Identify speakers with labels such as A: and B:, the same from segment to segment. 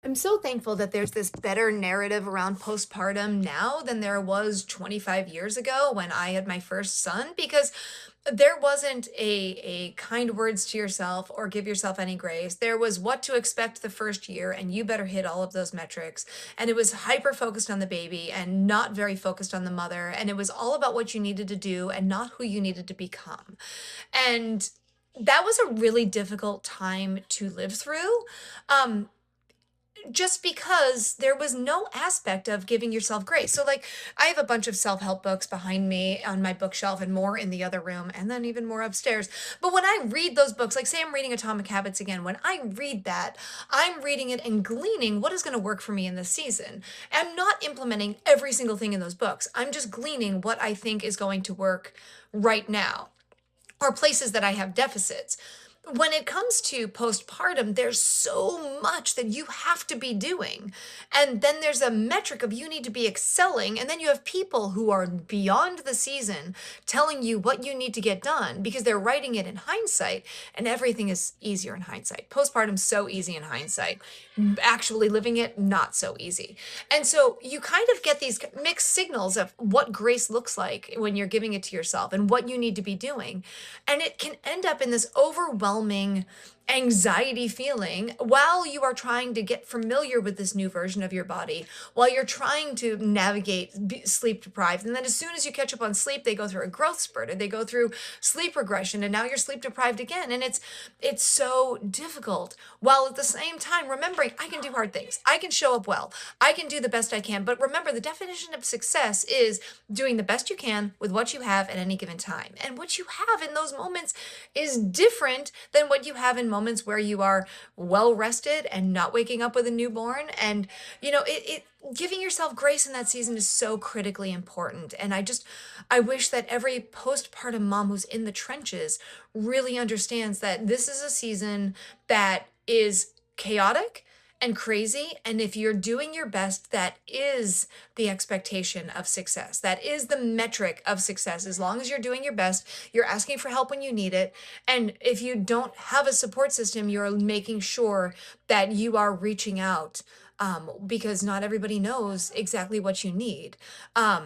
A: I'm so thankful that there's this better narrative around postpartum now than there was 25 years ago when I had my first son, because there wasn't a kind words to yourself or give yourself any grace. There was what to expect the first year, and you better hit all of those metrics. And it was hyper focused on the baby and not very focused on the mother. And it was all about what you needed to do and not who you needed to become. And that was a really difficult time to live through. Um, just because there was no aspect of giving yourself grace. So, like, I have a bunch of self help books behind me on my bookshelf and more in the other room, and then even more upstairs. But when I read those books, like, say I'm reading Atomic Habits again, when I read that, I'm reading it and gleaning what is going to work for me in this season. I'm not implementing every single thing in those books, I'm just gleaning what I think is going to work right now or places that I have deficits. When it comes to postpartum, there's so much that you have to be doing. And then there's a metric of you need to be excelling. And then you have people who are beyond the season telling you what you need to get done because they're writing it in hindsight. And everything is easier in hindsight. Postpartum's so easy in hindsight. Actually living it, not so easy. And so you kind of get these mixed signals of what grace looks like when you're giving it to yourself and what you need to be doing. And it can end up in this overwhelming anxiety feeling while you are trying to get familiar with this new version of your body, while you're trying to navigate sleep deprived. And then as soon as you catch up on sleep, they go through a growth spurt or they go through sleep regression and now you're sleep deprived again. And it's so difficult while at the same time remembering I can do hard things. I can show up well. I can do the best I can. But remember, the definition of success is doing the best you can with what you have at any given time. And what you have in those moments is different than what you have in moments where you are well rested and not waking up with a newborn. And, giving yourself grace in that season is so critically important. And I wish that every postpartum mom who's in the trenches really understands that this is a season that is chaotic and crazy. And if you're doing your best, that is the expectation of success. That is the metric of success. As long as you're doing your best, you're asking for help when you need it. And if you don't have a support system, you're making sure that you are reaching out because not everybody knows exactly what you need. Or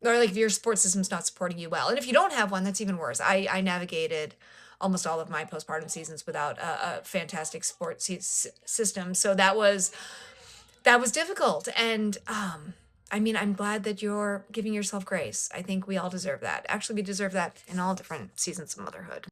A: like if your support system's not supporting you well. And if you don't have one, that's even worse. I navigated almost all of my postpartum seasons without a fantastic support system. So that was difficult. And I mean, I'm glad that you're giving yourself grace. I think we all deserve that. Actually, we deserve that in all different seasons of motherhood.